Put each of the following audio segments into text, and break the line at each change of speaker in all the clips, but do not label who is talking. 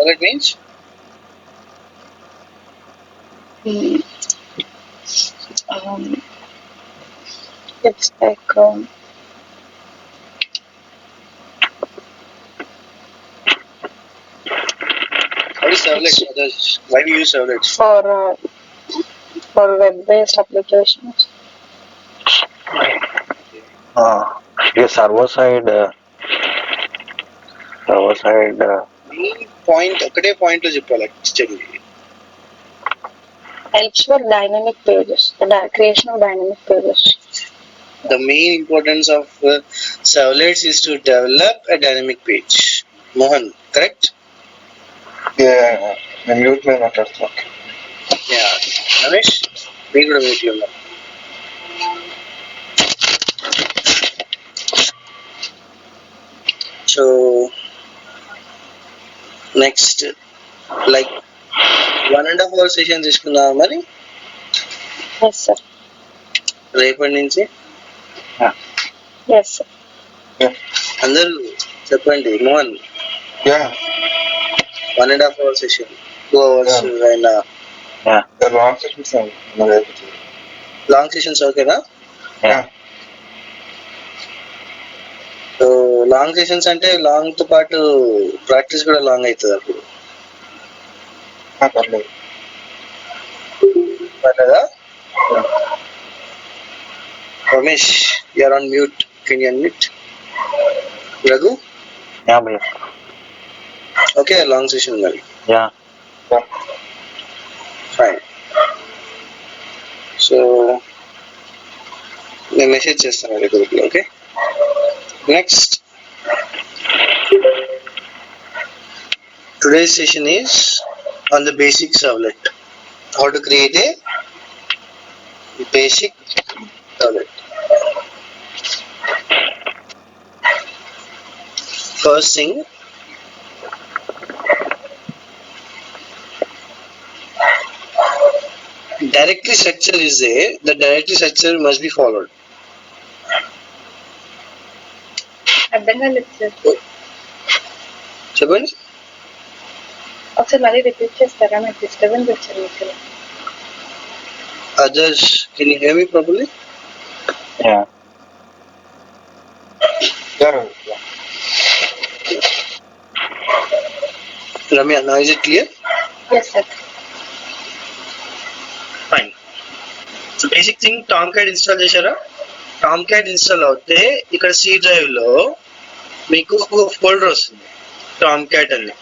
What it means?
It's like
What is servlet? Why we use servlets?
for web-based applications.
server side
Main point ఒకటే point లో చెప్పాలి actually.
Helps for dynamic pages, the creation of dynamic pages.
The main importance of servlets is to develop a dynamic page. Mohan, correct?
నేను mute మీద మాట్లాడుతున్నా.
Yeah. Ramesh, మీరు కూడా mute లో ఉన్నారు. So next, like 1.5 hour session తీసుకున్నావా మరి
Yes, sir.
రేపటి నుంచి?
Yes, sir.
అందరూ చెప్పండి. Mohan,
Yeah.
1.5 hour session, 2 hours అయినా
లాంగ్ సెషన్స్
లాంగ్ సెషన్స్ ఓకేనా? సో లాంగ్ సెషన్స్ అంటే లాంగ్ తో పాటు ప్రాక్టీస్ కూడా లాంగ్ అవుతుంది అప్పుడు.
పర్లేదు.
పర్లేదా? Ramesh, you're on mute, can you unmute? Raghu, okay long session మరి. ఫైన్. సో నేను మెసేజ్ చేస్తాను అది గ్రూప్లో. Okay, next today's session is on the basic servlet, how to create a basic servlet. First thing, directory structure is there. The directory structure must be followed.
అర్థం కాలేదు sir.
చెప్పండి.
ఒకసారి మళ్ళీ repeat చేస్తారా? నాకు డిస్టర్బెన్స్ వచ్చింది ఇక్కడ.
Others, can you hear me properly? Ramya, now is it clear?
Yes, sir.
Fine. So basic thing, Tomcat install చేశారా? Tomcat ఇన్స్టాల్ అవుతే ఇక్కడ C డ్రైవ్ లో మీకు ఒక ఫోల్డర్ వస్తుంది Tomcat అని.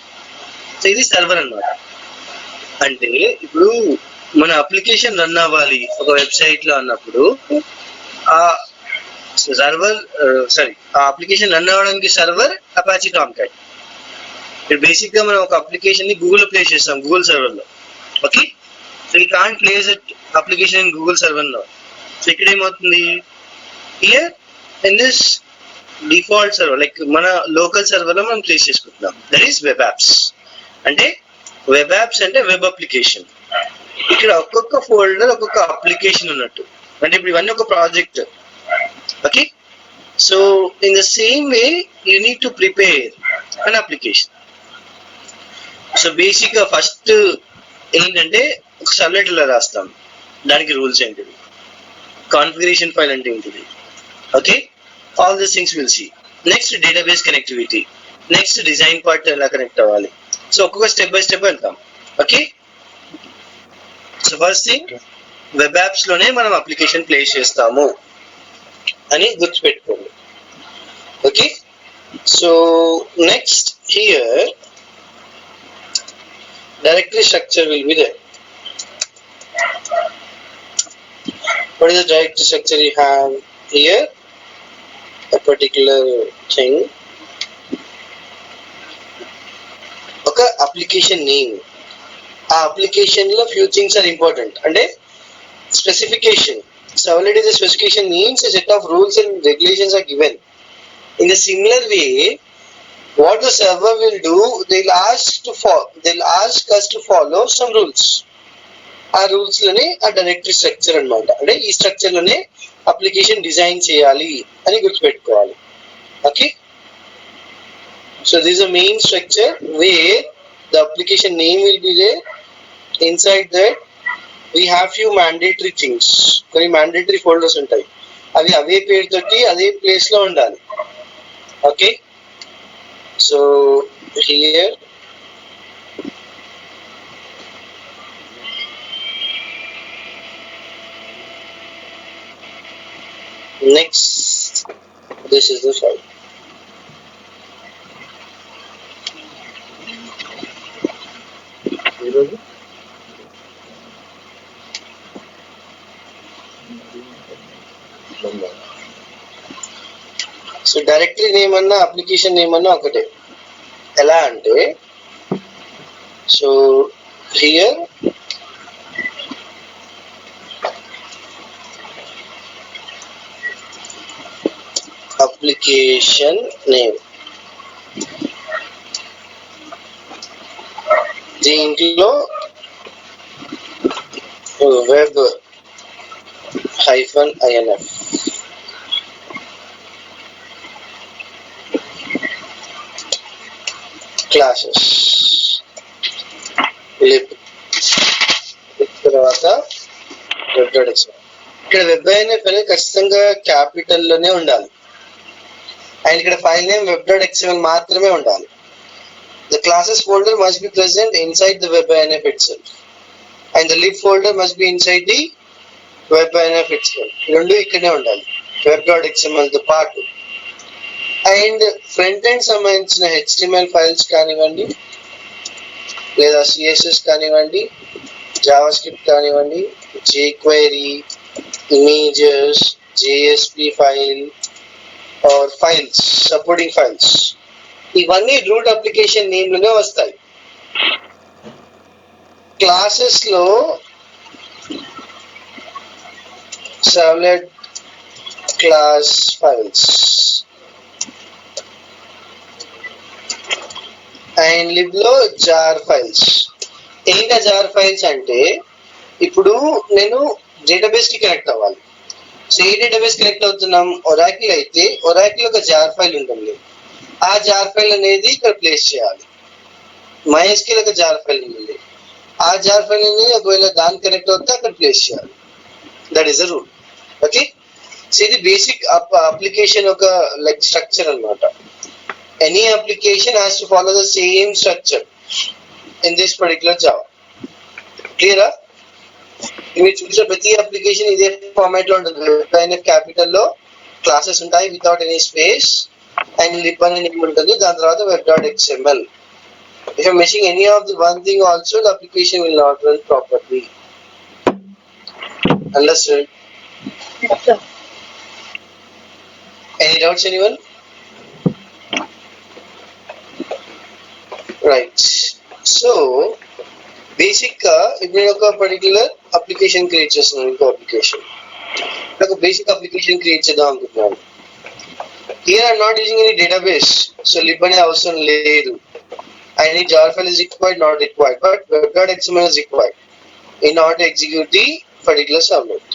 సో ఇది సర్వర్ అన్నమాట. అంటే ఇప్పుడు మన అప్లికేషన్ రన్ అవ్వాలి ఒక వెబ్సైట్ లో అన్నప్పుడు ఆ సర్వర్ ఆ అప్లికేషన్ రన్ అవ్వడానికి సర్వర్ అపాచీ టామ్కాట్. ఇప్పుడు బేసిక్ గా మనం ఒక అప్లికేషన్ ని గూగుల్ ప్లేస్ చేస్తాం గూగుల్ సర్వర్ లో. Okay, so you can't place it application in Google server లో. సో ఇక్కడ ఏమవుతుంది, here in this default server like మన లోకల్ సర్వర్ లో మనం ప్లేస్ చేసుకుంటున్నాం. That is web apps. అంటే వెబ్ యాప్స్ అంటే వెబ్ అప్లికేషన్. ఇక్కడ ఒక్కొక్క ఫోల్డర్ ఒక్కొక్క అప్లికేషన్ ఉన్నట్టు. అంటే ఇప్పుడు ఇవన్నీ ఒక project. Okay, so in the same way you need to prepare an application. So basic గా ఫస్ట్ ఏంటంటే ఒక సర్వ్లెట్ లో రాస్తాం, దానికి రూల్స్ ఏంటిది, కాన్ఫిగరేషన్ ఫైల్ అంటే ఏంటిది. Okay, all this things will see. Next database connectivity, next design part ఎలా కనెక్ట్ అవ్వాలి. సో ఒక్కొక్క స్టెప్ బై స్టెప్ వెళ్తాం. Okay, so first thing web apps లోనే మనం అప్లికేషన్ ప్లేస్ చేస్తాము అని గుర్తుపెట్టుకోండి. Okay, so next here directory structure will be there. What is the directory structure you have here? A particular thing. Okay, application name. Application lo few things are important. And specification. So already the specification means a set of rules and regulations are given. In a similar way, what the server will do, they'll ask us to follow some rules. ఆ rules లోనే ఆ directory structure అన్నమాట. అంటే ఈ structure లోనే application design చేయాలి అని గుర్తుపెట్టుకోవాలి. Okay, so this is the main structure where the application name will be there. Inside that we have few mandatory things, కొన్ని mandatory folders ఉంటాయి, అవి అవే పేరుతోటి అదే ప్లేస్ లో ఉండాలి. Okay, so here next this is the file. So directory name అన్నా application name అన్నా ఒకటే. ఎలా అంటే సో హియర్ అప్లికేషన్ నేమ్, దీంట్లో వెబ్ -inf క్లాసెస్ లిబ్, తర్వాత web.xml. ఇక్కడ web.inf అనేది ఖచ్చితంగా క్యాపిటల్ లోనే ఉండాలి, అండ్ ఇక్కడ ఫైల్ నేమ్ web.xml మాత్రమే ఉండాలి. The classes folder must be present inside the web.inf itself, and the lib folder must be inside the web.inf itself. రెండు ఇక్కడనే ఉండాలి web.xml తో పాటు. అండ్ ఫ్రంట్ ఎండ్ సంబంధించిన HTML ఫైల్స్ కానివ్వండి, లేదా CSS కానివ్వండి, జావాస్క్రిప్ట్ కానివ్వండి, jQuery, images, JSP file or files, supporting files, ఇవన్నీ రూట్ అప్లికేషన్ నేమ్ లోనే వస్తాయి. క్లాసెస్ లో servlet class files and lib లో జార్ ఫైల్స్. ఏంటి జార్ ఫైల్స్ అంటే, ఇప్పుడు నేను డేటాబేస్ కి కనెక్ట్ అవ్వాలి. సో ఏ డేటాబేస్ కనెక్ట్ అవుతున్నాం, ఒరాకిల్ అయితే ఒరాకిల్ ఒక జార్ ఫైల్ ఉంటుంది, ఆ జార్ ఫైల్ అనేది ఇక్కడ ప్లేస్ చేయాలి. MySQL ఒక జార్ ఫైల్ ఉంటుంది, ఆ జార్ ఫైల్ అనేది ఒకవేళ దానికి కనెక్ట్ అవుతే అక్కడ ప్లేస్ చేయాలి. That is the rule. Okay, so ఇది బేసిక్ అప్లికేషన్ ఒక లైక్ స్ట్రక్చర్ అన్నమాట. Any application has to follow the same structure in this particular Java. Clear? మీరు చూసే ప్రతి అప్లికేషన్ ఇదే ఫార్మాట్ లో ఉంటుంది. web.inf క్యాపిటల్ లో క్లాసెస్ ఉంటాయి without any space, and lib అనే నేమ్ ఉంటుంది, దాని తర్వాత web.xml. If you're missing any of the one thing also, the application will not run properly. Understood?
Yes, sir.
Any doubts, anyone? Right. So basic గా ఇప్పుడు ఒక particular application create చేస్తున్నాను, ఇంకో application, ఒక బేసిక్ అప్లికేషన్ క్రియేట్ చేద్దాం అనుకుంటున్నాను. Here I'm not using any database, so lib అనే అవసరం లేదు. అండ్ ఈ jar file is required, not required, but web.xml is required in order to execute the particular servlet.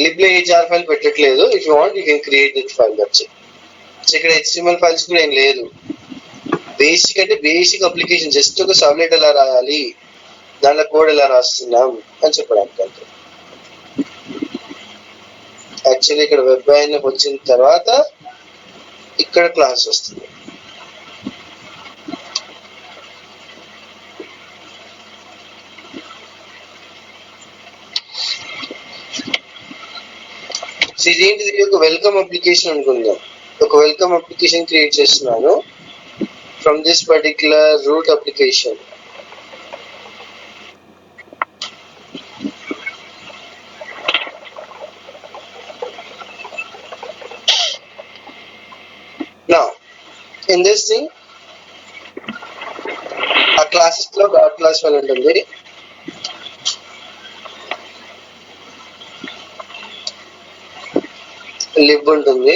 Lib లో a jar file పెట్టట్లేదు. If you want you can create that file, that's it. So ఇక్కడ HTML files కూడా ఏం లేదు. Basic అంటే basic application, just ఒక servlet ఎలా రాయాలి, దాంట్లో కోడ్ ఎలా రాస్తున్నాం అని చెప్పడానికి అంతే. యాక్చువల్లీ ఇక్కడ web.inf వచ్చిన తర్వాత ఇక్కడ క్లాస్ వస్తుంది. ఇదేంటిది, ఒక వెల్కమ్ అప్లికేషన్ అనుకుందాం. ఒక వెల్కమ్ అప్లికేషన్ క్రియేట్ చేస్తున్నాను from this particular root application. Now in this thing uh classes లో డాట్ క్లాస్ వన్ ఉంటుంది, లిబ్ ఉంటుంది,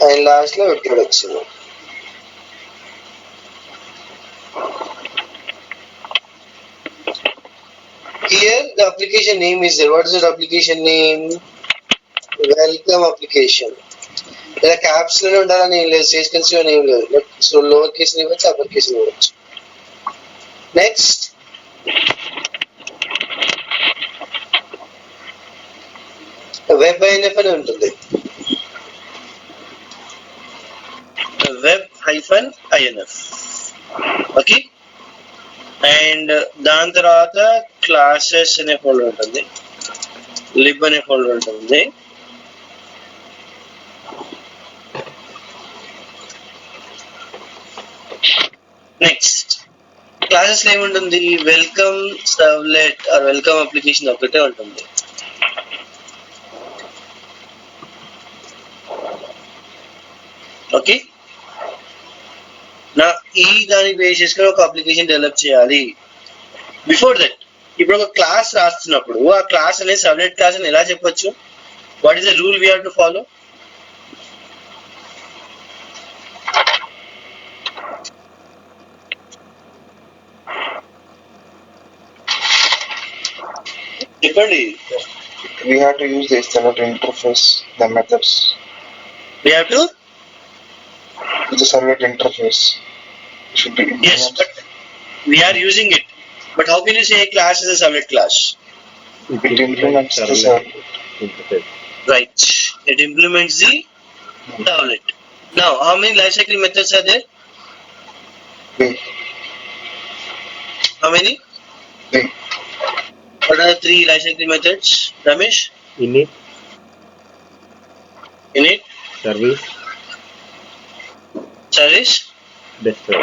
అండ్ లాస్ట్ లో web.xml. Here the application name is there. What is that application name? Welcome application. ఇలా caps లోనే ఉండాలని ఏం లేదు, space కన్సివ్ అని ఏం లేదు. సో లోవర్ కేస్ ఇవ్వచ్చు, అప్పర్ కేస్ ఇవ్వచ్చు. నెక్స్ట్ వెబ్ ఐఎన్ఎఫ్ అని ఉంటుంది. Web hyphen INF. Okay, and దాని తర్వాత క్లాసెస్ అనే ఫోల్డర్ ఉంటుంది, లిబ్ అనే ఫోల్డర్ ఉంటుంది. నెక్స్ట్ క్లాసెస్ లో ఏముంటుంది? Welcome servlet or welcome application ఒకటే ఉంటుంది. ఓకే, నా ఈ దాని బేస్ చేసుకుని ఒక అప్లికేషన్ డెవలప్ చేయాలి. బిఫోర్ దట్ ఇప్పుడు ఒక క్లాస్ రాస్తున్నప్పుడు ఆ క్లాస్ అనేది సర్వ్లెట్ క్లాస్ అని ఎలా చెప్పొచ్చు? What is the rule we have to follow? చెప్పండి.
We have to use the servlet interface, the methods.
We have to
With the servlet interface. It should be
yes, but we are using it. But how can you say a class is a servlet class?
it implements the servlet.
Right. It implements the servlet. Now, how many lifecycle methods are there?
Three.
How many?
Three.
What are the three lifecycle methods, Ramesh?
Init,
Init,
service,
service,
destroy.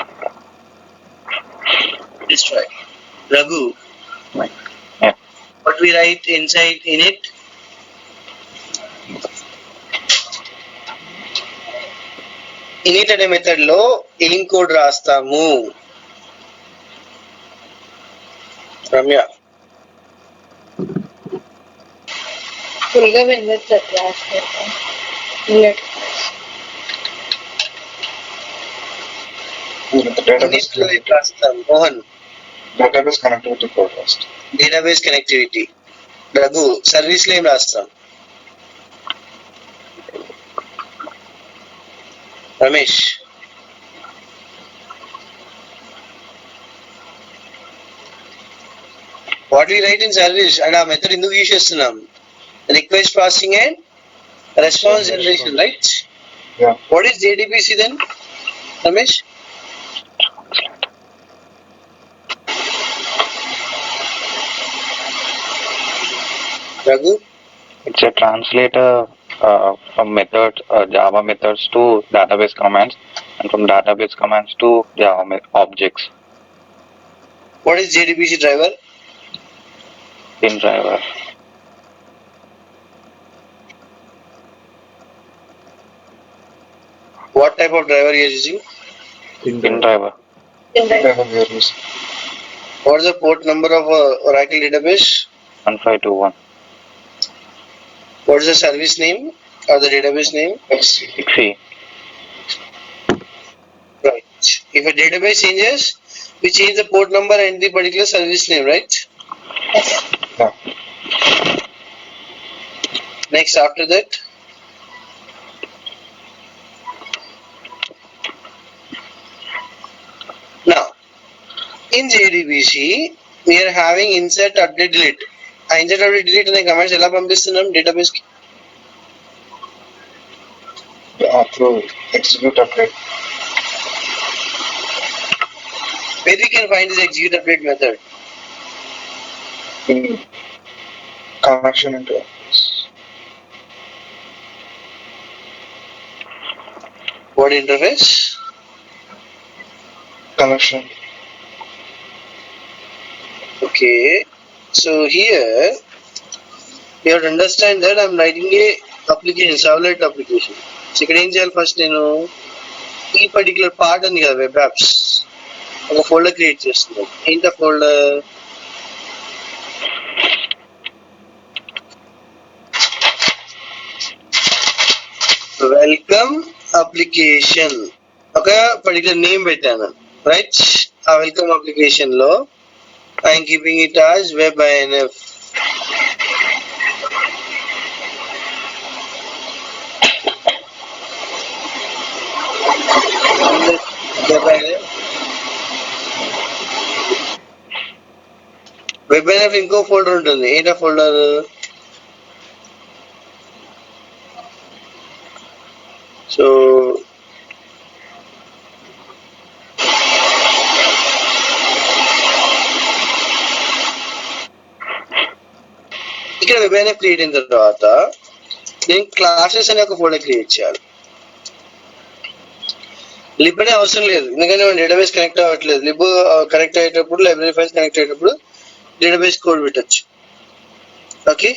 destroy. Raghu,
Yeah.
what we write inside init? Init అనే method లో ఏం code రాస్తాము? Ramya,
full గా వెళ్ళొచ్చు class minute.
With the database,
init లో ఏం రాస్తాం? Mohan,
database connectivity code first.
Database connectivity. Raghu, service లో ఏం రాస్తాం? Ramesh, what we write in service and uh method ఎందుకు యూజ్ చేస్తున్నాం? Request processing and response generation, right?
Yeah.
What is JDBC then, రమేష్? Raghu,
It's a translator from methods, Java methods to database commands, and from database commands to Java objects.
what is JDBC driver?
Pin driver.
What type of driver you are using?
Pin driver.
Whatever we are using.
What is the port number of Oracle database?
1521.
What is the service name or the database name?
XE.
Right. If a database changes, we change the port number and the particular service name, right?
Yeah.
Next, after that, now in JDBC we are having insert, update, delete. ఆ insert, update, delete అనే commands ఎలా పంపిస్తున్నాం database కి?
Through execute update.
Where we can find this execute update method?
In connection interface.
What interface?
Connection.
Okay, so here you have to understand that I'm writing a application, servlet application. So ఇక్కడ ఏం చేయాలి? First నేను ఈ particular part ఉంది కదా, web apps, ఒక folder create చేస్తున్నాను. ఏంటి ఆ ఫోల్డర్? Welcome application. ఒక పర్టికులర్ నేమ్ పెట్టాను, రైట్? ఆ వెల్కమ్ అప్లికేషన్ లో I'm keeping it as webinf. webinf ఇంకో ఫోల్డర్ ఉంటుంది. ఏంటా ఫోల్డర్? సో ఇక్కడ webinf క్రియేట్ అయిన తర్వాత నేను క్లాసెస్ అనే ఒక ఫోల్డర్ క్రియేట్ చేయాలి. లిబ్ అనే అవసరం లేదు, ఎందుకంటే మనం డేటాబేస్ కనెక్ట్ అవ్వట్లేదు. లిబ్ కనెక్ట్ అయ్యేటప్పుడు, లైబ్రరీ ఫైల్స్ కనెక్ట్ అయ్యేటప్పుడు డేటాబేస్ కోడ్ పెట్టచ్చు. ఓకే,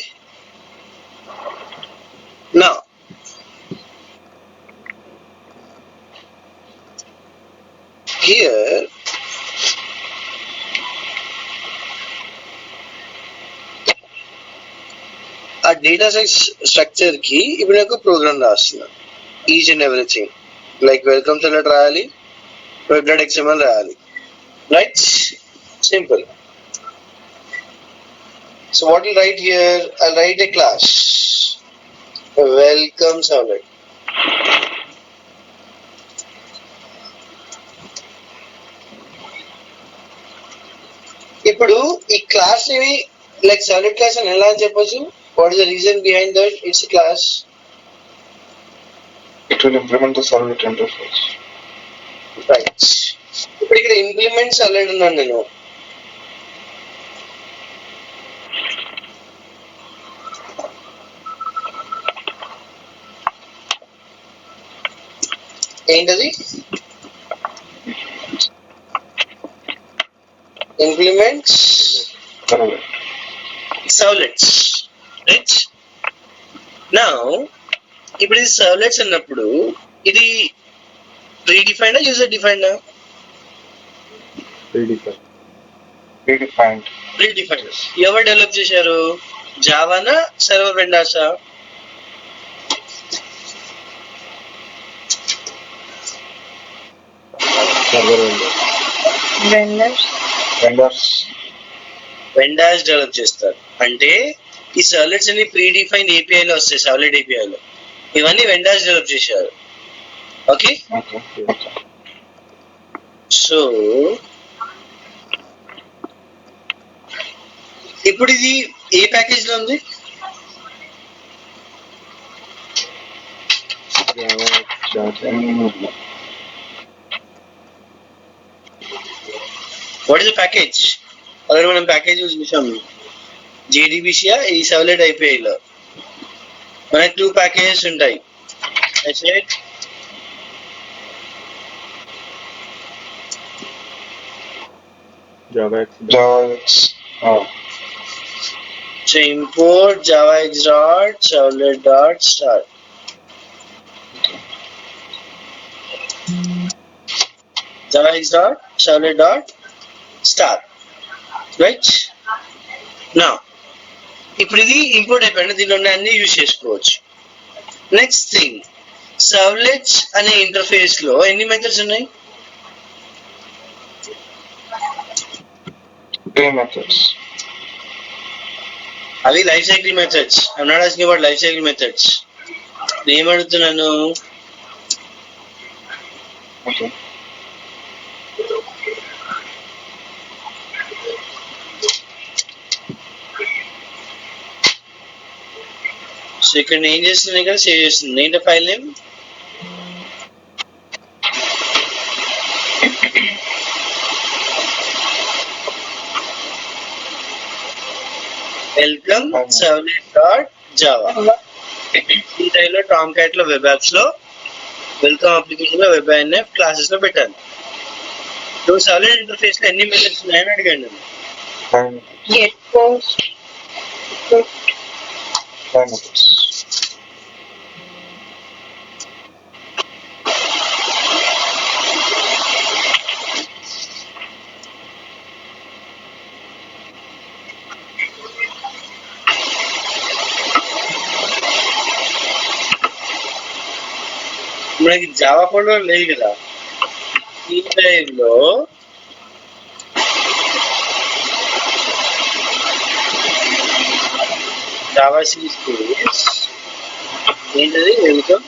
నా హియర్ ఆ డేటా సెట్ స్ట్రక్చర్ కి ఇప్పుడు ఒక ప్రోగ్రామ్ రాస్తున్నాను. Each and everything like welcome select రాయాలి, web.xml రాయాలి, right? Simple. So what will write here? I'll write a class welcome servlet. ఇప్పుడు ఈ క్లాస్ ని లైక్ సర్వ్లెట్ క్లాస్ అని ఎలా అని చెప్పొచ్చు? What is the reason behind that it's a class?
It will implement the servlet interface.
Right. ఇప్పుడు ఇక్కడ implement servlet ఉన్నాను నేను. ఏంటది? Implements
Servlet.
Servlets, right? Now ఇప్పుడు ఇది సర్వ్లెట్స్ అన్నప్పుడు ఇది ప్రీ డిఫైన్డా యూజర్ డిఫైన్డా?
Predefined.
Predefined. ఎవరు డెవలప్ చేశారు? జావానా, సర్వర్ వెండార్సా?
Server vendor.
Vendors
Vendors.
Vendors develop చేస్తారు. అంటే ఈ సర్వ్లెట్స్ అన్ని ప్రీ డిఫైన్డ్ ఏపీఐలో వస్తాయి, సర్వ్లెట్ ఏపీఐలో. ఇవన్నీ వెండార్స్ డెవలప్ చేశారు. Okay,
Okay. Okay.
సో ఇప్పుడు ఇది ఏ ప్యాకేజ్ లో ఉంది? What is the package? Already మనం ప్యాకేజ్ చూసాం. జేడీబీసీయా ఈ సర్వ్లెట్ ఐపీఐలో మనకి 2 ప్యాకేజెస్ ఉంటాయి.
Java X. Oh.
So import javax dot servlet dot start. javax dot servlet dot start, right? Now ఇప్పుడు ఇది ఇంపోర్ట్ అయిపోయింది, దీనిలో అన్ని యూజ్ చేసుకోవచ్చు. నెక్స్ట్ థింగ్, సర్వ్లెట్స్ అనే ఇంటర్ఫేస్ లో ఎన్ని మెథడ్స్ ఉన్నాయి?
3 methods.
అవి life cycle methods. I'm not asking about life cycle methods. నేను ఏమడుగుతున్నాను?
Okay.
సో ఇక్కడ నేను ఏం చేస్తున్నాను, ఇక్కడ సేవ్ చేస్తుంది. ఏంటో file name? Welcome servlet dot Java. ఈ టైంలో టామ్ క్యాట్ లో వెబ్ యాప్స్ లో వెల్కమ్ అప్లికేషన్ లో webinf క్లాసెస్ లో పెట్టాను. సో సర్వ్లెట్ ఇంటర్ఫేస్ లో ఎన్ని మెథడ్స్ ఉన్నాయని అడిగాను.
5 methods.
Get post
5 methods.
మనకి జావా ఫోల్డర్ లేదు కదా. ఈ టైంలో జావా సి స్పేస్ ఏంటది వెల్కమ్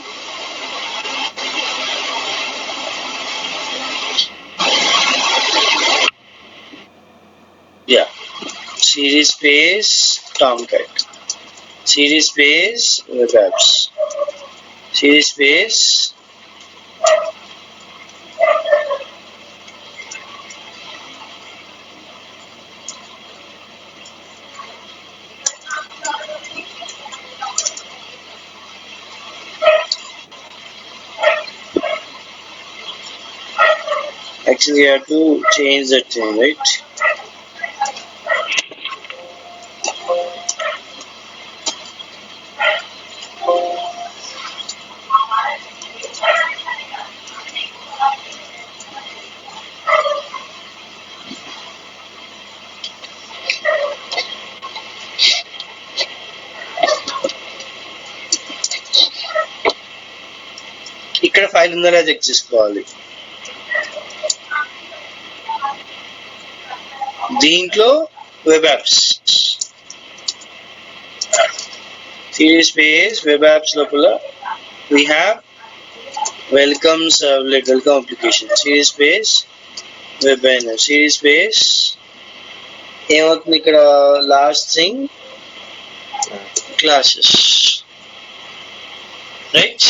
యా series space Tomcat series space web apps series space actually you have to change that thing, right? ఇక్కడ ఫైల్ ఉందా లేదా చెక్ చేసుకోవాలి. దీంట్లో web apps series space web apps లోపల we have welcome servlet welcome application series space web banner series space ఏమవుతుంది ఇక్కడ last thing classes right.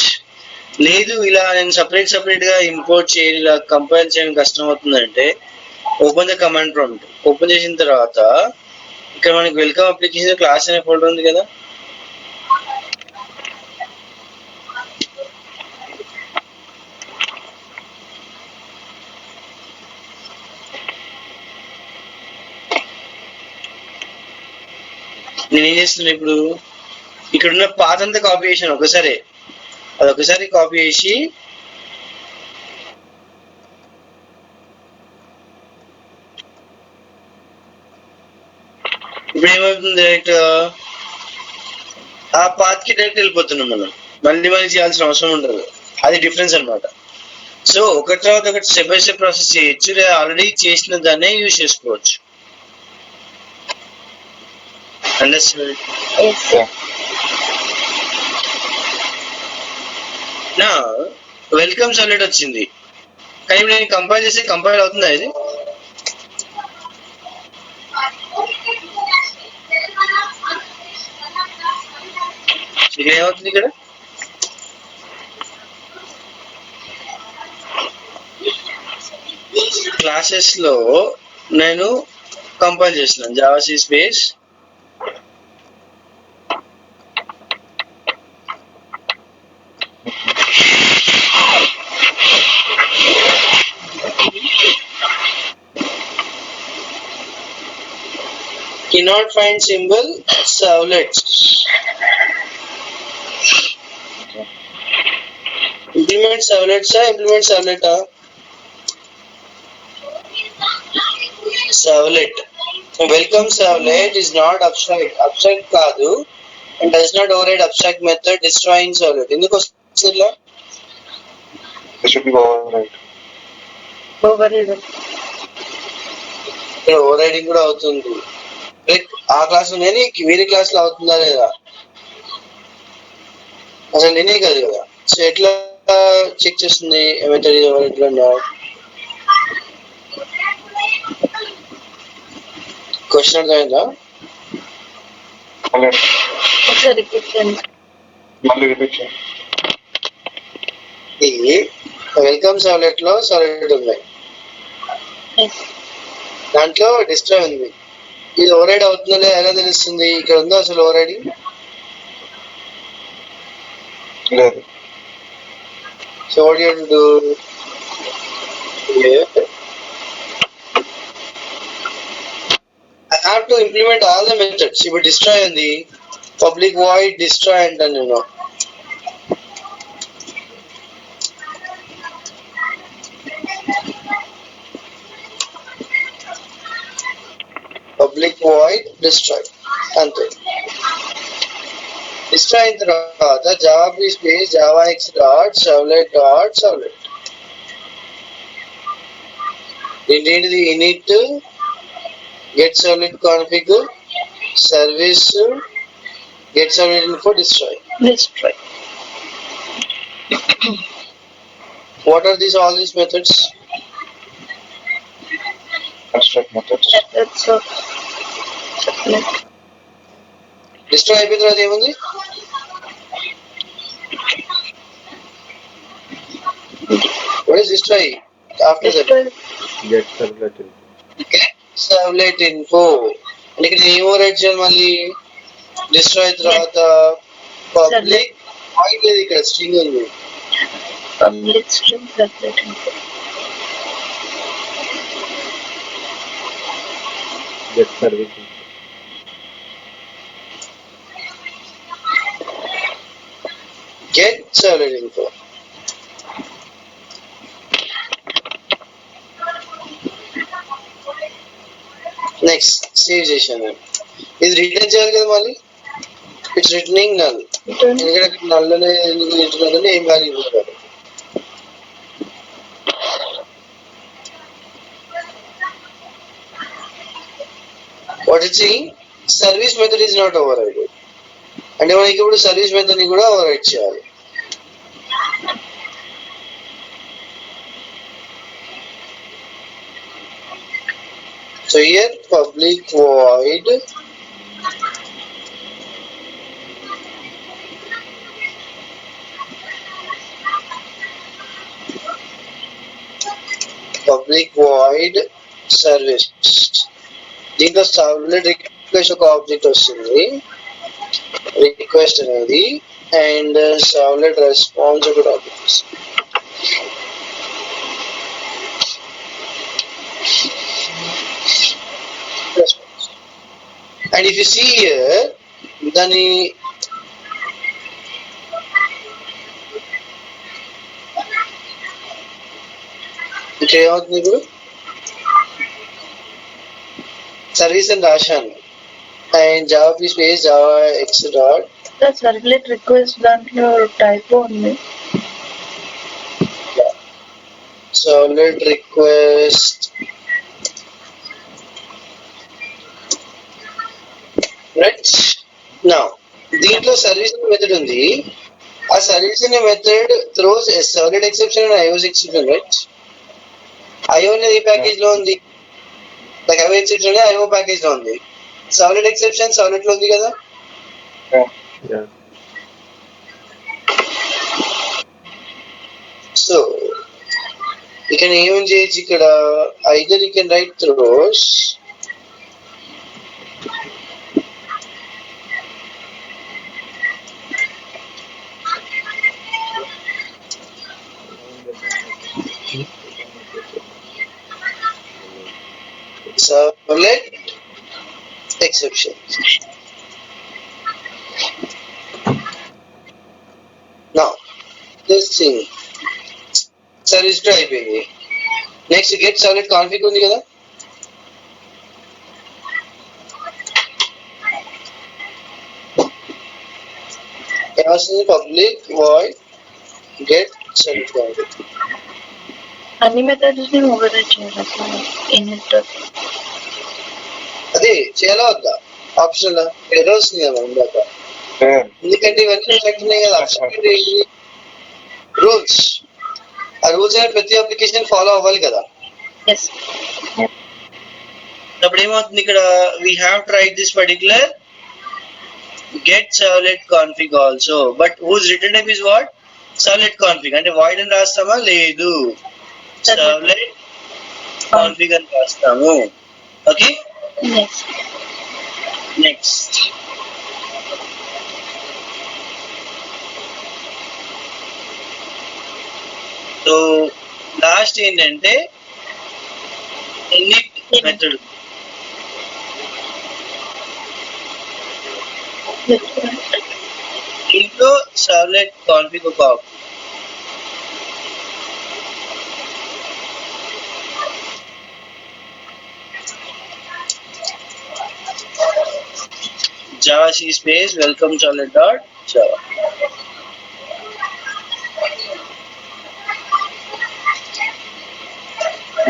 లేదు ఇలా నేను సపరేట్ గా ఇంపోర్ట్ చేయాలి ఇలా కంపైల్ చేయడం కష్టం అవుతుందంటే open the command prompt open చేసిన తర్వాత ఇక్కడ మనకి వెల్కమ్ అప్లికేషన్ క్లాస్ అనే ఫోల్డర్ ఉంది కదా, నేను ఏం చేస్తున్నా ఇప్పుడు ఇక్కడ ఉన్న పాత అంతా కాపీ చేసాను ఒకసారి, అది ఒకసారి కాపీ చేసి ఇప్పుడు ఏమవుతుంది డైరెక్ట్ ఆ పాత్ కి డైరెక్ట్ వెళ్ళిపోతున్నాం మనం, మళ్ళీ చేయాల్సిన అవసరం ఉండదు. అది డిఫరెన్స్ అనమాట. సో ఒకటి తర్వాత ఒకటి స్టెప్ బై స్టెప్ ప్రాసెస్ చేయొచ్చు, లేదా ఆల్రెడీ చేసిన దాన్నే యూజ్ చేసుకోవచ్చు. అండర్స్టాండ్? నా వెల్కమ్ సర్వ్లెట్ వచ్చింది, కానీ నేను కంపైల్ చేసి కంపైల్ అవుతుందా ఇది? ఇక్కడ ఏమవుతుంది ఇక్కడ క్లాసెస్ లో నేను కంపైల్ చేస్తున్నాను Java C space cannot find symbol servlets. Implement servlets implement servlet servlet. Welcome servlet is not abstract కాదు and does not override abstract method destroying servlet. ఎందుకు వస్తుందిలా?
It should be override.
ఓవర్రైడింగ్ కూడా అవుతుంది. ఆ class నేనే వేరే class లో అవుతుందా లేదా? అసలు నేనే కాదు కదా. సో ఎట్లా చెక్ చేస్తుంది ఏమైతే క్వశ్చన్ అర్థమైందా? వెల్కమ్ సర్వ్లెట్ లో సర్వ్లెట్ ఉన్నాయి, దాంట్లో డిస్ట్రాయ్ ఉంది. ఇది ఓవర్రైడ్ అవుతుందో ఎలా తెలుస్తుంది? ఇక్కడ ఉందా అసలు ఓవర్రైడింగ్?
లేదు.
So what you have to do? I have to implement all the methods. ఇప్పుడు డిస్ట్రాయ్ ఉంది, పబ్లిక్ వాయిడ్ డిస్ట్రాయ్ అంటాను నేను. పబ్లిక్ వాయిడ్ డిస్ట్రాయ్ అంతే. డిస్ట్రాయ్ అయిన తర్వాత Java space Java X dot servlet ఏంటిది in it get servlet config service Get servlet info, destroy.
Destroy.
What are these all these methods?
Construct methods.
Methods of subnet.
Destroy అయిపోయిన తర్వాత ఏముంది? What is destroy? After that.
Destroy.
Get servlet info.
Get servlet info. అంటే ఇక్కడ ఏమో right చేయాలి మళ్ళీ? Destroy తర్వాత public void లేదు ఇక్కడ స్ట్రింగ్ ఉంది.
Public string subnet info.
Get service info.
Get servlet info. Next save చేశాను. ఇది రిటర్న్ చేయాలి కదా మళ్ళీ. It's returning null.
Return.
ఎందుకంటే నల్ అనేది ఎందుకు రిటర్న్ అంటే ఏం వాల్యూ ఇవ్వదు. What it saying service method is not override. అంటే మనకి ఇప్పుడు సర్వీస్ మెథడ్ ని కూడా ఓవర్ రైడ్ చేయాలి. So here public void service. దీంట్లో సర్వ్లెట్ రిక్వెస్ట్ ఒక ఆబ్జెక్ట్ వస్తుంది, రిక్వెస్ట్ అనేది, అండ్ సర్వ్లెట్ రెస్పాన్స్ ఒక ఆబ్జెక్ట్ వస్తుంది. And if you see here, దాని ఇక్కడ ఏమవుతుంది ఇప్పుడు సర్వీస్ అని రాశాను and Java P space Java X dot
servlet request దాంట్లో టైప్ ఉంది.
Servlet request right. నౌ దీంట్లో సర్వీస్ మెథడ్ ఉంది. ఆ service method throws servlet exception and IOs exception right. IO అనేది ఈ ప్యాకేజ్ లో ఉంది, లైక్ ఐఓ ఎక్సెప్షన్ అనేది ఐఓ ప్యాకేజ్ లో ఉంది. సర్వ్లెట్ ఎక్సెప్షన్ సర్వ్లెట్ లో ఉంది కదా.
Yeah.
సో ఇక్కడ ఏం చేయొచ్చు, ఇక్కడ either you can write throws servlet exception. Now this thing service to అయిపోయింది. నెక్స్ట్ గెట్ సర్వ్లెట్ కాన్ఫిగ్ ఉంది కదా. ఏమొస్తుంది public void get servlet config.
అన్ని మెథడ్స్ ని ఓవర్ రైడ్ చేయాలి అసలు ఇన్నిట్.
అదే చేయాలా వద్దా ఆప్షన్ ఎర్రర్ వస్తుంది కదా ఇందాక, ఎందుకంటే ఇవన్నీ ఎఫెక్ట్ ఉన్నాయి కదా. రూల్స్, ఆ రూల్స్ అనేది ప్రతి అప్లికేషన్ ఫాలో అవ్వాలి కదా.
ఎస్.
అప్పుడు ఏమవుతుంది ఇక్కడ we have to write this particular get servlet config also, but whose return type is what servlet config. అంటే వాయిడ్ అని రాస్తామా లేదు, సర్వ్లెట్ కాన్ఫిగ్ అని రాస్తాము. Okay
next
next so last ఏంటంటే init మెథడ్. దీంట్లో సర్వ్లెట్ కాన్ఫిగ్ ఒక java c space welcome servlet dot java.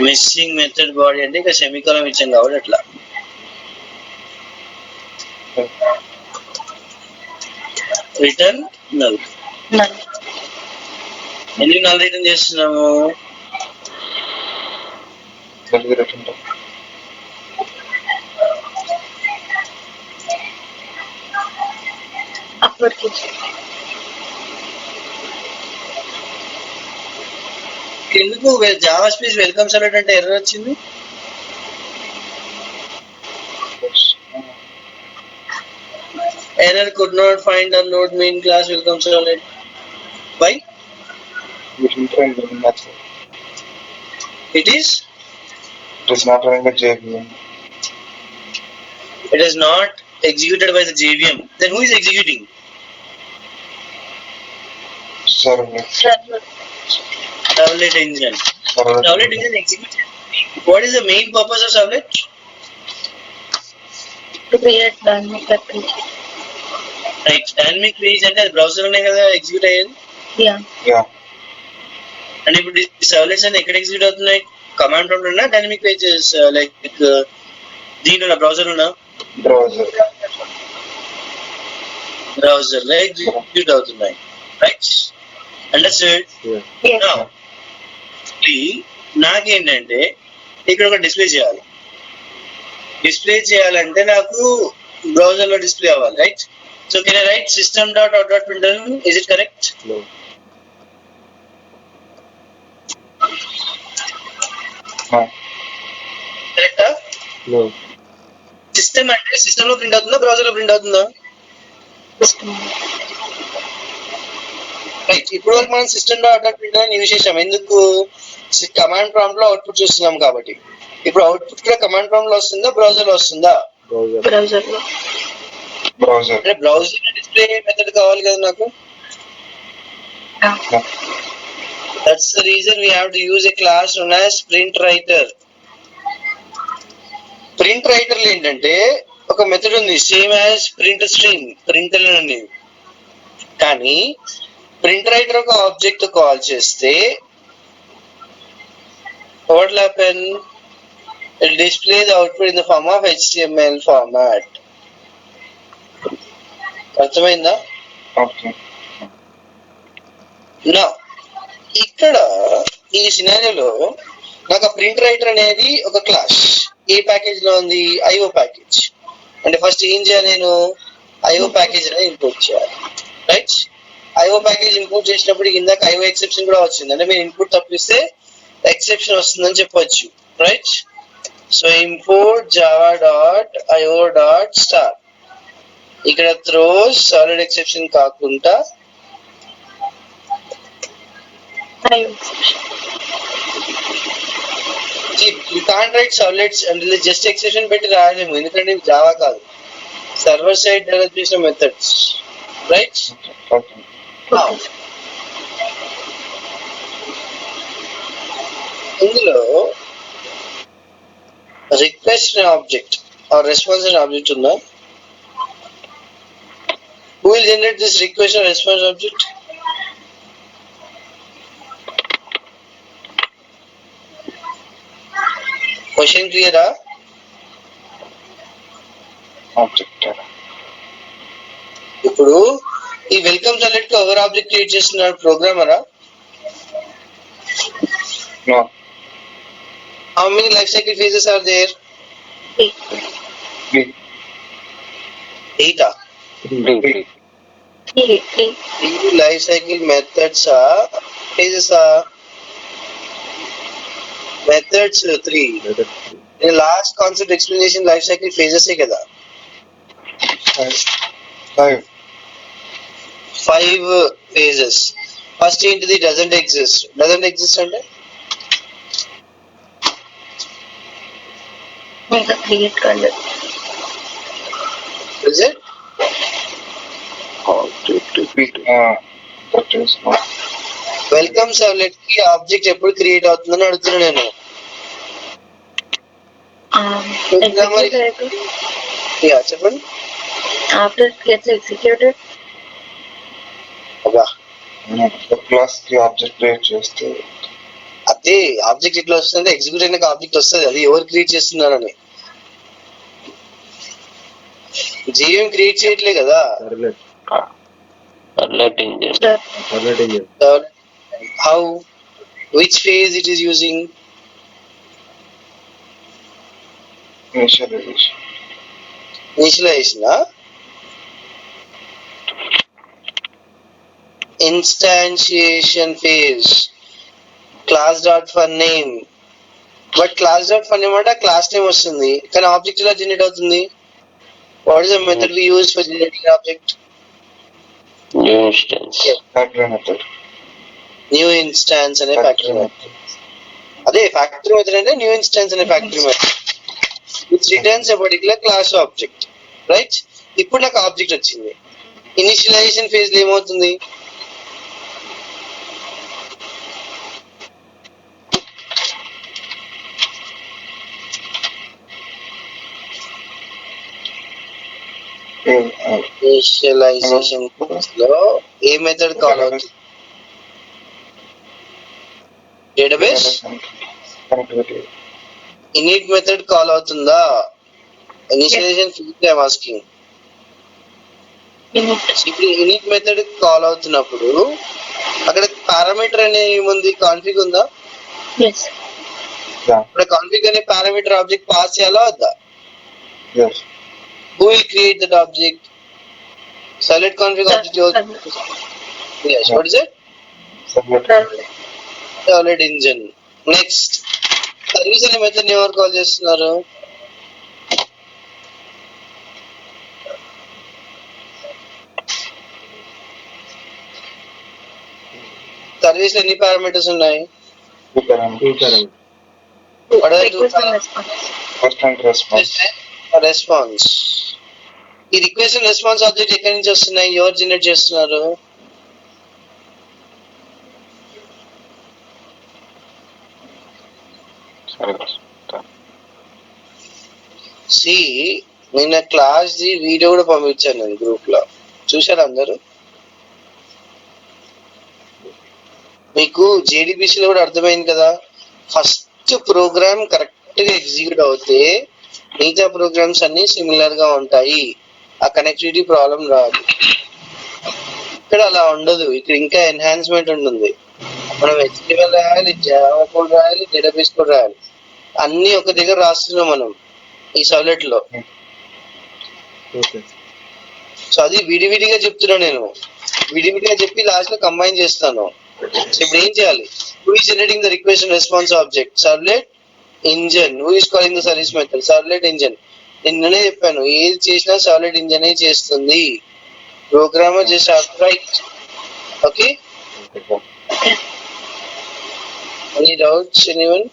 Missing method body అంటే ఇక సెమికోలం ఇచ్చాం కాబట్టి అట్లా. Return null.
నల్.
ఎందుకు నల్ రిటర్న్ చేస్తున్నాము?
Value return type.
Upper case.
ఎందుకు జావా స్పేస్ వెల్కమ్ సర్వెట్ అంటే ఎర్రర్ వచ్చింది?
Yes.
Error could not find or load main class welcome servlet. Why?
It will try and method.
It is
not running a JVM.
It is not executed by the JVM. Then who is executing?
Servlet.
Server.
Servlet engine. Servlet engine executes. What is the main purpose of servlet?
To create దాన్ని page.
Right. Dynamic page అంటే browser లోనే కదా execute అయ్యేది.
Yeah.
Yeah.
అంటే ఇప్పుడు servlets అన్ని ఎక్కడ execute అవుతున్నాయి? కమాండ్ ప్రాంప్ట్ ఉన్నా డైనమిక్ పేజెస్ లైక్ దీంట్లో బ్రౌజర్ ఉన్నా
Browser.
బ్రౌజర్ లో ఎగ్జిక్యూట్ అవుతున్నాయి. రైట్. అండర్స్టాండ్?
Yeah.
నాకేంటంటే ఇక్కడ ఒక డిస్ప్లే చేయాలి. డిస్ప్లే చేయాలంటే నాకు బ్రౌజర్ లో డిస్ప్లే అవ్వాలి. Right. So can I right system.out.println? Is it correct?
No.
No.
కరెక్టా?
No.
సిస్టమ్ అంటే సిస్టమ్ లో ప్రింట్ అవుతుందా, బ్రౌజర్ లో ప్రింట్ అవుతుందా?
సిస్టమ్.
రైట్. ఇప్పుడు వరకు మనం system.out.println యూజ్ చేసాం. ఎందుకు? కమాండ్ ప్రాంప్ట్ లో అవుట్పుట్ చూస్తున్నాం కాబట్టి. ఇప్పుడు అవుట్పుట్ కూడా కమాండ్ ప్రాంప్ట్ లో వస్తుందా, బ్రౌజర్ లో వస్తుందా?
Browser.
బ్రౌజర్ లో.
Browser.
అంటే బ్రౌజర్ డిస్ప్లే మెథడ్ కావాలి కదా నాకు.
No.
That's the reason we have to use a class known as print writer. Print writer లో ఏంటంటే ఒక మెథడ్ ఉంది same as print string print అని. కానీ ప్రింట్ రైటర్ ఒక ఆబ్జెక్ట్ కాల్ చేస్తే what will happen? It will display the output in the form of HTML format. అర్థమైందా?
Okay.
నా ఇక్కడ ఈ సినారియోలో నాకు ఆ ప్రింట్ రైటర్ అనేది ఒక క్లాస్. ఏ ప్యాకేజ్ లో ఉంది? IO package. అంటే ఫస్ట్ ఏం చేయాలి? నేను ఐఓ ప్యాకేజ్ అనేది ఇంపోర్ట్ చేయాలి. రైట్. ఐఓ ప్యాకేజ్ ఇంపోర్ట్ చేసినప్పుడు ఇందాక ఐఓ ఎక్సెప్షన్ కూడా వచ్చింది. అంటే మీరు ఇన్పుట్ తప్పిస్తే ఎక్సెప్షన్ వస్తుందని చెప్పొచ్చు. Right. So import Java dot IO dot star. ఇక్కడ త్రోస్ సాలిడ్ ఎక్సెప్షన్ కాకుండా you can't write servlets until just exception పెట్టి రాయలేము. ఎందుకంటే ఇది జావా కాదు, సర్వర్ సైడ్ డెవలప్ చేసిన మెథడ్స్. రైట్.
Okay.
ఇందులో రిక్వెస్ట్ ఆబ్జెక్ట్ ఆర్ రెస్పాన్స్ అనే ఆబ్జెక్ట్ ఉందా? Who will generate this request or response object? Question క్లియరా?
Object.
ఇప్పుడు ఈ వెల్కమ్ సర్వ్లెట్ కి ఎవరు ఆబ్జెక్ట్ క్రియేట్ చేస్తున్నారు? ప్రోగ్రామరా?
No.
How many life cycle phases are there?
3.
8.
Three.
3 life cycle methods are phases are methods 3.
Method.
In last concept explanation life cycle phases ఏ కదా?
5.
5 phases. First ఏంటిది? doesn't exist. Doesn't exist అంటే
ఇంకా create కాలేదు.
is it?
That is not.
Welcome servlet కి object ఎప్పుడు create అవుతుందని అడుగుతున్నా నేను. యా చెప్పండి.
After gets executed.
అబ్బా
క్లాస్ కి ఆబ్జెక్ట్ క్రియేట్ చేస్తే
అదే ఆబ్జెక్ట్ ఎట్లా వస్తుంది? ఎగ్జిక్యూట్ అయినాక ఆబ్జెక్ట్ వస్తుంది. అది ఎవరు క్రియేట్ చేస్తున్నారని. జీవం క్రియేట్ చేయట్లే కదా.
Servlet.
Servlet engine.
Servlet engine.
How? Which phase it is using?
Initialization.
Initialization, huh? Instantiation phase. Class dot for name. But class dot for name అంటే class name వస్తుంది కానీ ఆబ్జెక్ట్ ఎలా జనరేట్ అవుతుంది? What is the method we use for generating an object?
New instance.
Factory method.
New instance అనే factory method. అదే factory method అంటే new instance అనే factory method. Which returns a particular class object. Right? ఇప్పుడు నాకు object వచ్చింది. Initialisation phase లో ఏమవుతుంది? Initialization లో ఏ మెథడ్ కాల్ అవుతుంది? Database
Connectivity.
Init method call అవుతుందా? Initialization field I'm asking. ఇప్పుడు ఇనిట్ మెథడ్ కాల్ అవుతున్నప్పుడు అక్కడ పారామీటర్ అనే ఏముంది? కాన్ఫిగ్ ఉందా?
Yes.
Yeah.
ఇప్పుడు కాన్ఫిగ్ అనే పారామీటర్ ఆబ్జెక్ట్ పాస్ చేయాలా వద్దా?
Yes.
Who will create that object? Servlet config object. Yes. What is it?
Servlet.
Servlet engine. Next. Service అనే మెథడ్ ఎవరు కాల్ చేస్తున్నారు? సర్వీస్ ఎన్ని పారామీటర్స్ ఉన్నాయి?
Two parameters.
Two parameters.
What are the two
Request and
parameters?
response.
First and response.
Response. ఈ request and response object ఎక్కడి నుంచి వస్తున్నాయి? ఎవరు జనరేట్ చేస్తున్నారు? సి నిన్న క్లాస్ ది వీడియో కూడా పంపించాను నేను గ్రూప్ లో, చూశారు అందరూ? మీకు JDBC లో కూడా అర్థమైంది కదా. ఫస్ట్ ప్రోగ్రామ్ కరెక్ట్ గా ఎగ్జిక్యూట్ అవుతే మిగతా ప్రోగ్రామ్స్ అన్ని సిమిలర్ గా ఉంటాయి, ఆ కనెక్టివిటీ ప్రాబ్లం రాదు. ఇక్కడ అలా ఉండదు, ఇక్కడ ఇంకా ఎన్హాన్స్మెంట్ ఉంటుంది. మనం HTML రాయాలి, జావా కోడ్ రాయాలి, డేటాబేస్ కోడ్ రాయాలి, అన్ని ఒక దగ్గర రాస్తున్నాం మనం ఈ సబ్లెట్ లో.
Okay.
సో అది విడివిడిగా చెప్తున్నా నేను, విడివిడిగా చెప్పి లాస్ట్ లో కంబైన్ చేస్తాను. సో ఇప్పుడు ఏం చేయాలి? Who is generating the request and response object? Servlet engine. Who is calling the service method? Servlet engine. నిన్ననే చెప్పాను, ఏది చేసినా సర్వ్లెట్ ఇంజన్ చేస్తుంది. Programmer just right. Okay, any doubts anyone?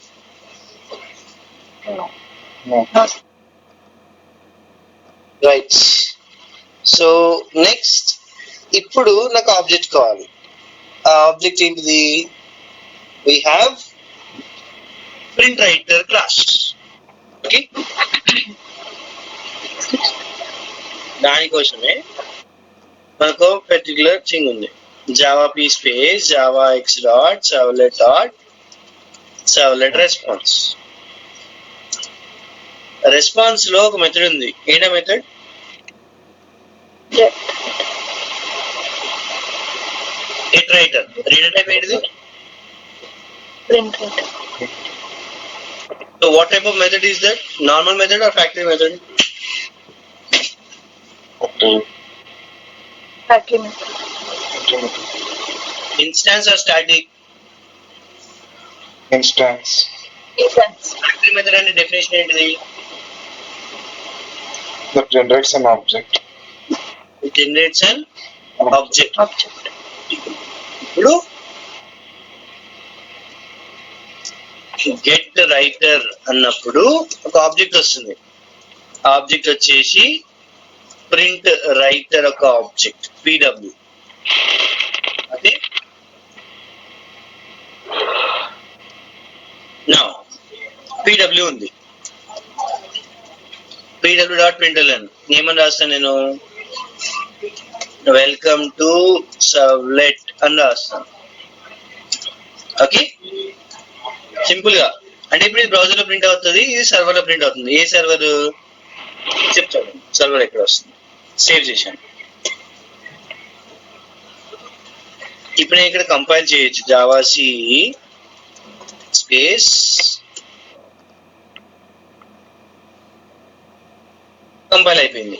No.
Right. So next, ఇప్పుడు నాకు object కావాలి. ఆ object ఏంటిది? we have print writer class. Okay, దానికోసమే మనకు పర్టికులర్ థింగ్ ఉంది. Java P space Java X dot servlet response. Response లో ఒక మెథడ్ ఉంది. ఏంటా method? Get writer. Reader type ఏంటిది?
Print writer.
So what type of method is that? Normal method or factory method?
Factory method.
Instance or static?
Instance.
Instance.
Factory method and definition ఏంటిది?
That generates an object.
It generates an object.
Object.
ఇప్పుడు get writer అన్నప్పుడు ఒక object వస్తుంది. Object వచ్చేసి print writer ఒక object PW. Okay, నా PW ఉంది. PW.println ఏమని రాస్తాను నేను? వెల్కమ్ టు సర్వ్లెట్ అని రాస్తాను. ఓకే, సింపుల్ గా. అంటే ఇప్పుడు ఇది బ్రౌజర్ లో ప్రింట్ అవుతుంది, ఇది సర్వర్ లో ప్రింట్ అవుతుంది. ఏ సర్వర్ చెప్తాను, సర్వర్ ఎక్కడ వస్తుంది, సేవ్ చేశాను. ఇప్పుడు నేను ఇక్కడ కంపైల్ చేయొచ్చు జావా సి స్పేస్ కంపైల్ అయిపోయింది.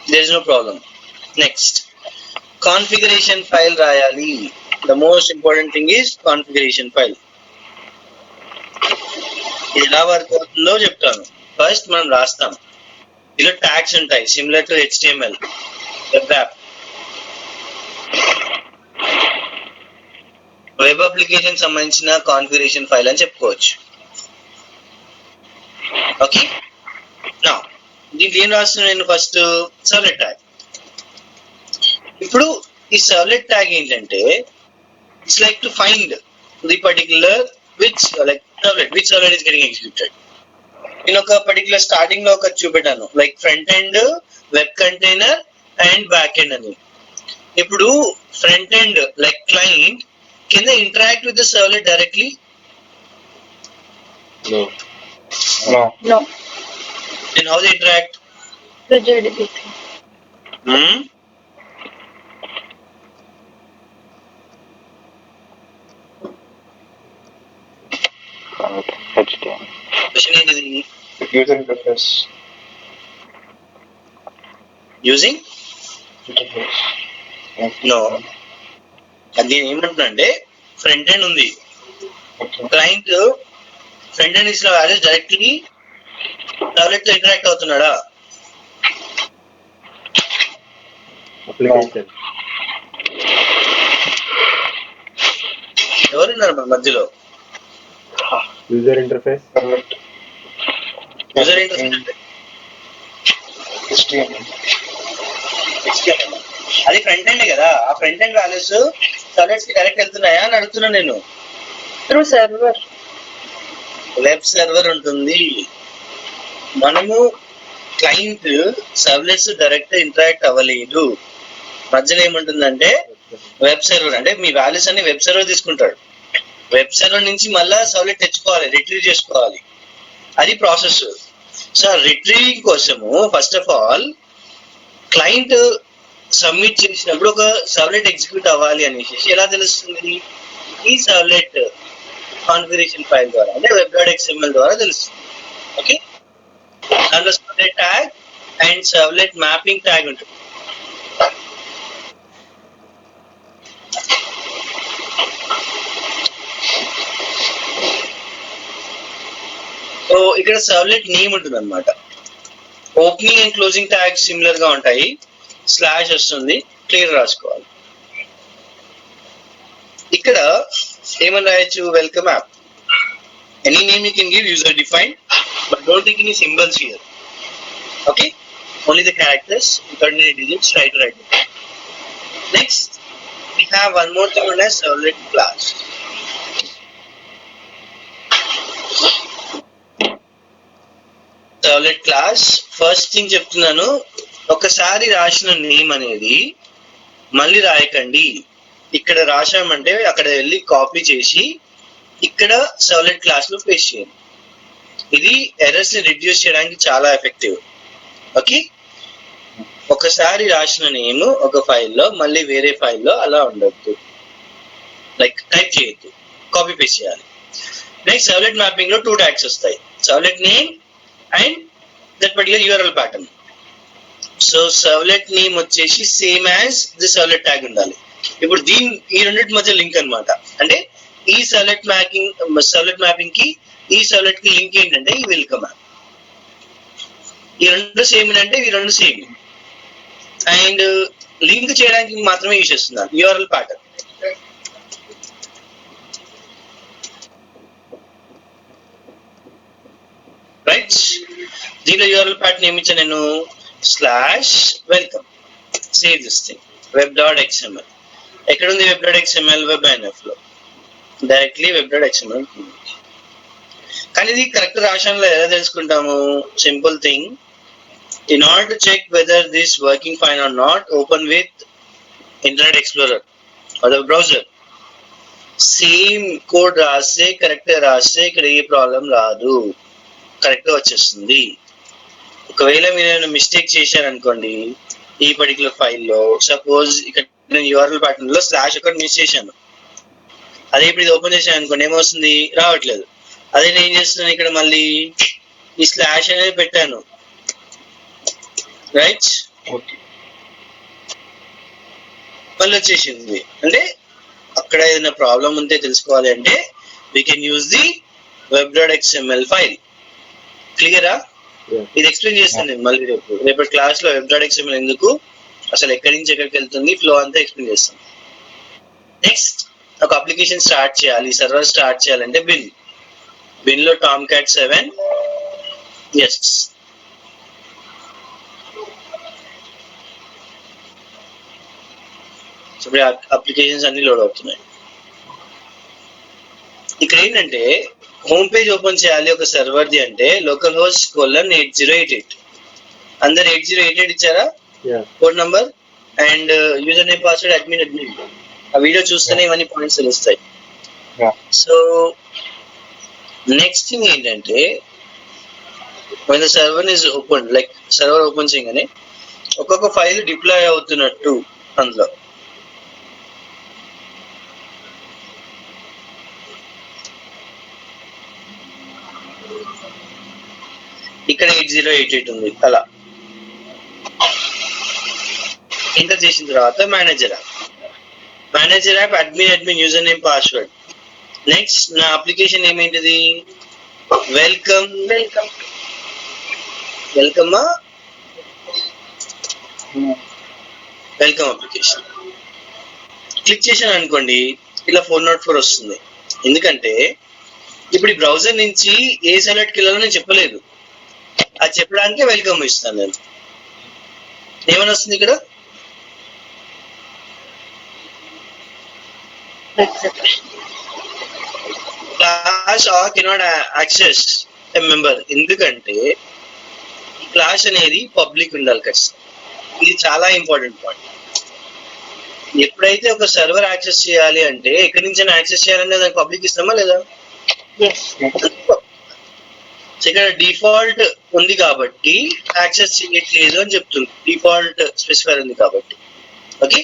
There is no problem. Next configuration file రాయాలి. The most important thing is configuration file. ఇది ఎలా వర్క్ అవుతుందో చెప్తాను. ఫస్ట్ మనం రాస్తాం. ఇలా ట్యాగ్స్ ఉంటాయి similar to HTML web app. Web application సంబంధించిన కాన్ఫిగరేషన్ ఫైల్ అని చెప్పుకోవచ్చు. ఓకే, నా దీంట్లో ఏం రాస్తున్నాను నేను? First servlet tag. ఇప్పుడు ఈ సర్వ్లెట్ ట్యాగ్ ఏంటంటే it's like to find the particular which like servlet which servlet is getting executed. నేను ఒక పర్టిక్యులర్ స్టార్టింగ్ లో ఒక చూపెట్టాను like front end, web container and back end అని. ఇప్పుడు front end like client can they interact with the servlet directly?
No.
No.
Then how they interact?
The JDBC.
HTML.
Question ఏంటిది?
User interface.
Using?
Interface.
No. అది ఏమంటున్నా అంటే front end ఉంది,
Okay.
Client front end ఇచ్చిన values directly servlet తో interact అవుతున్నాడా?
Application.
ఎవరున్నారు మన మధ్యలో?
User interface.
Servlet.
User interface
HTML.
అది ఫ్రంట్ ఎండ్ కదా. ఆ ఫ్రంట్ ఎండ్ వాల్యూస్ సర్వ్లెట్స్ కి డైరెక్ట్ వెళ్తున్నాయా అని అడుగుతున్నా నేను.
Through server.
వెబ్ సర్వర్ ఉంటుంది. మనము క్లయింట్ సర్వ్లెట్స్ డైరెక్ట్ ఇంటరాక్ట్ అవ్వలేదు. మధ్యలో ఏముంటుందంటే వెబ్ సర్వర్, అంటే మీ వాల్యూస్ అన్ని వెబ్ సర్వర్ తీసుకుంటాడు. వెబ్ సర్వర్ నుంచి మళ్ళా సర్వ్లెట్ తెచ్చుకోవాలి, రిట్రీవ్ చేసుకోవాలి. అది ప్రాసెస్. సో రిట్రీవింగ్ కోసము first of all client submit చేసినప్పుడు ఒక సర్వ్లెట్ ఎగ్జిక్యూట్ అవ్వాలి అనేసి ఎలా తెలుస్తుంది? ఈ సర్వ్లెట్ కాన్ఫిగరేషన్ ఫైల్ ద్వారా, అంటే web.xml ద్వారా తెలుస్తుంది. ఓకే, దాంట్లో servlet tag and servlet mapping tag ఉంటుంది. సో ఇక్కడ సర్వ్లెట్ నేమ్ ఉంటుంది అనమాట. Opening and closing tags similar గా ఉంటాయి. స్లాష్ వస్తుంది, క్లియర్ రాసుకోవాలి. ఇక్కడ ఏమని రాయొచ్చు? Welcome app. Any name you can give, user defined, but don't take any symbols here. Okay, only the characters, 39 digits, try to write it. Next, we have one more thing known as servlet class. Servlet class first thing చెప్తున్నాను, ఒకసారి రాసిన name అనేది మళ్ళీ రాయకండి. ఇక్కడ రాసామంటే అక్కడ వెళ్ళి copy చేసి ఇక్కడ సర్వ్లెట్ క్లాస్ లో పేస్ట్ చేయండి. ఇది ఎర్రర్స్ ని రిడ్యూస్ చేయడానికి చాలా ఎఫెక్టివ్. ఓకే, ఒకసారి రాసిన నేమ్ ఒక ఫైల్లో మళ్ళీ వేరే ఫైల్లో అలా ఉండొద్దు, లైక్ టైప్ చేయొద్దు, కాపీ పేస్ట్ చేయాలి. నెక్స్ట్ సర్వ్లెట్ మ్యాపింగ్ లో 2 ట్యాగ్స్ వస్తాయి, servlet name and that particular URL pattern. So servlet name వచ్చేసి same as the servlet tag ఉండాలి. ఇప్పుడు ఈ రెండింటి మధ్య లింక్ అన్నమాట. అంటే ఈ సర్వ్లెట్ మ్యాపింగ్ కి ఈ సర్వ్లెట్ కి లింక్ ఏంటంటే ఈ వెల్కమ్ యాప్. ఈ రెండు సేమ్ అంటే ఈ రెండు సేమ్, అండ్ లింక్ చేయడానికి మాత్రమే యూజ్ చేస్తున్నాను URL ప్యాటర్న్. రైట్, దీనిలో URL ప్యాటర్న్ ఏమి ఇచ్చా నేను? /welcome. Save this thing, web.xml. ఎక్కడ ఉంది web.xml? web.inf లో డైరెక్ట్లీ web.xml. కానీ ఇది కరెక్ట్ రాశాను ఎలా తెలుసుకుంటాము? Simple thing, in order to check whether this working fine or not, open with Internet Explorer or the browser. Same code రాస్తే correct రాస్తే ఇక్కడ ఏ ప్రాబ్లం రాదు, కరెక్ట్ వచ్చేస్తుంది. ఒకవేళ మీరు ఏమైనా మిస్టేక్ చేశారనుకోండి ఈ పర్టికులర్ ఫైల్లో, సపోజ్ ఇక్కడ నేను యూఆర్ఎల్ ప్యాటర్న్ లో స్లాష్ ఒకటి మిస్ చేశాను. అదే ఇప్పుడు ఇది ఓపెన్ చేశాను అనుకోండి, ఏమొస్తుంది, రావట్లేదు. అదే నేను ఏం చేస్తున్నాను, ఇక్కడ మళ్ళీ ఈ స్లాష్ అనేది పెట్టాను, రైట్, మళ్ళీ వచ్చేసింది. అంటే అక్కడ ఏదైనా ప్రాబ్లం ఉంటే తెలుసుకోవాలి అంటే we can use the web.xml file. క్లియరా? ఇది ఎక్స్ప్లెయిన్ చేస్తాను నేను మళ్ళీ రేపటి క్లాస్ లో web.xml ఎందుకు, అసలు ఎక్కడి నుంచి ఎక్కడికి వెళ్తుంది, ఫ్లో అంతా ఎక్స్ప్లెయిన్ చేస్తాను. నెక్స్ట్ ఒక అప్లికేషన్ స్టార్ట్ చేయాలి, సర్వర్ స్టార్ట్ చేయాలంటే బిన్ లో Tomcat 7 ఎస్. ఇప్పుడు అప్లికేషన్స్ అన్ని లోడ్ అవుతున్నాయి. ఇక్కడ ఏంటంటే హోమ్ పేజ్ ఓపెన్ చేయాలి ఒక సర్వర్ది అంటే లోకల్ హోస్ట్ :8088. అందరు 8088 ఇచ్చారా code number and user name password admin. ఆ వీడియో చూస్తేనే ఇవన్నీ పాయింట్స్ తెలుస్తాయి. సో నెక్స్ట్ థింగ్ ఏంటంటే when the server is open, like server open చేయగానే ఒక్కొక్క ఫైల్ డిప్లాయ్ అవుతున్నట్టు అందులో ఇక్కడ 8088 ఉంది. అలా ఎంటర్ చేసిన తర్వాత manager app admin user name password. Next నా అప్లికేషన్ ఏమేంటిది, వెల్కమ్ అప్లికేషన్. క్లిక్ చేశాను అనుకోండి ఇలా 404 వస్తుంది. ఎందుకంటే ఇప్పుడు ఈ బ్రౌజర్ నుంచి ఏ సెలెక్ట్కి వెళ్ళాలో నేను చెప్పలేదు, అది చెప్పడానికే వెల్కమ్ ఇస్తాను నేను. ఏమని వస్తుంది ఇక్కడ, class cannot access a member. ఎందుకంటే ఈ క్లాస్ అనేది పబ్లిక్ ఉండాలి ఖచ్చితంగా. ఇది చాలా ఇంపార్టెంట్ పాయింట్. ఎప్పుడైతే ఒక సర్వర్ యాక్సెస్ చేయాలి అంటే ఎక్కడి నుంచి యాక్సెస్ చేయాలంటే దానికి పబ్లిక్ ఇస్తామా లేదా? ఇక్కడ డిఫాల్ట్ ఉంది కాబట్టి యాక్సెస్ చేయట్లేదు అని చెప్తుంది, డిఫాల్ట్ స్పెసిఫైర్ ఉంది కాబట్టి. ఓకే,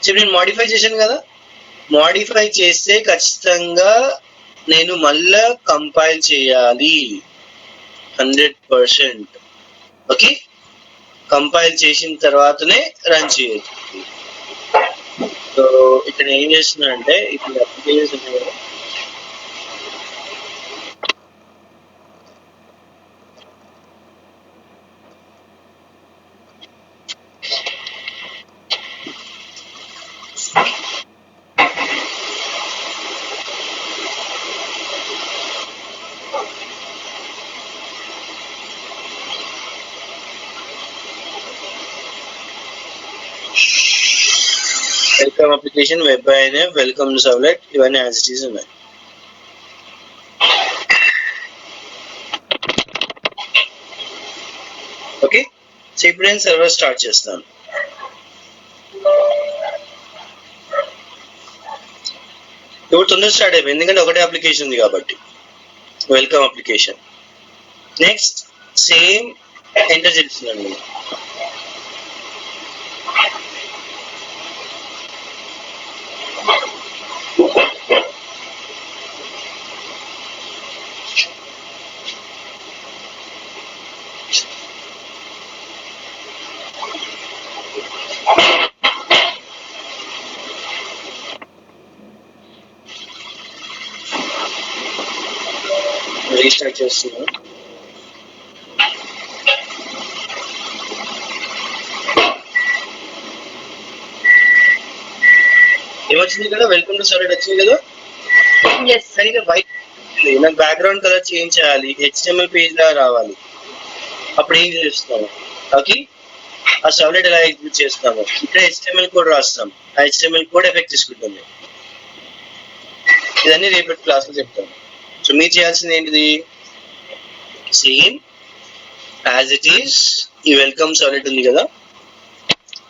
సో నేను మాడిఫై చేశాను కదా, మాడిఫై చేస్తే ఖచ్చితంగా నేను మళ్ళా కంపైల్ చేయాలి 100%. ఓకే, కంపైల్ చేసిన తర్వాతనే రన్ చేయొచ్చు. సో ఇక్కడ ఏం చేస్తున్నా అంటే ఇప్పుడు అప్లికేషన్స్ ఉన్నాయి కదా, వెల్కమ్ అప్లికేషన్, వెబ్ అయినా వెల్కమ్ సర్వ్లెట్, ఇవన్నీ యాజ్ ఇట్ ఈజ్ ఉన్నాయి. ఓకే, సో ఇప్పుడు నేను సర్వర్ స్టార్ట్ చేస్తాను. ఇప్పుడు తొందరగా స్టార్ట్ అయిపోయింది ఎందుకంటే ఒకటే అప్లికేషన్ ఉంది కాబట్టి, welcome application. Next same enter చేస్తున్నాను నేను. రీస్టార్ట్ చేస్తున్నాను. ఏమొచ్చింది కదా, వెల్కమ్ టు సర్వర్ వచ్చింది కదా. సరిగ్గా వైట్ నాకు బ్యాక్గ్రౌండ్ కలర్ చేంజ్ చేయాలి, HTML పేజ్ లా రావాలి. అప్పుడు ఏం చేస్తాము, ఓకే, ఆ సర్వ్లెట్ ఎలా ఎగ్జిక్యూట్ చేస్తాము, ఇక్కడ HTML కోడ్ రాస్తాం, ఆ HTML కోడ్ ఎఫెక్ట్ తీసుకుంటుంది. ఇదన్నీ రేపటి క్లాస్ లో చెప్తాను. సో మీరు చేయాల్సింది ఏంటిది, సేమ్ యాజ్ ఇట్ ఈస్ ఈ వెల్కమ్ సర్వ్లెట్ ఉంది కదా,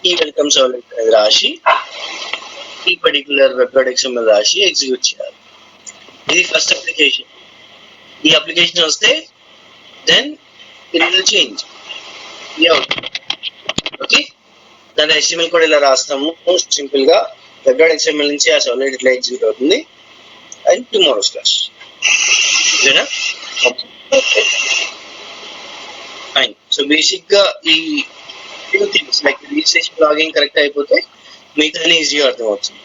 ఈ వెల్కమ్ సర్వ్లెట్ అది రాసి ఈ పర్టికులర్ web.xml రాసి ఎగ్జిక్యూట్ చేయాలి. ఇది ఫస్ట్ అప్లికేషన్. ఈ అప్లికేషన్ వస్తే then it will change. Okay, దాని HTML కూడా ఇలా రాస్తాము సింపుల్ గా. వెబ్ HTML నుంచి ఆ సర్వ్లెట్ ఇట్లా ఎగ్జిక్యూట్ అవుతుంది. అండ్ టుమారోస్ క్లాస్ ఓకేనా? ఫైన్. సో బేసిక్ గా ఈ few things like registration login correct అయిపోతే మిగతా ఈజీగా అర్థమవుతుంది.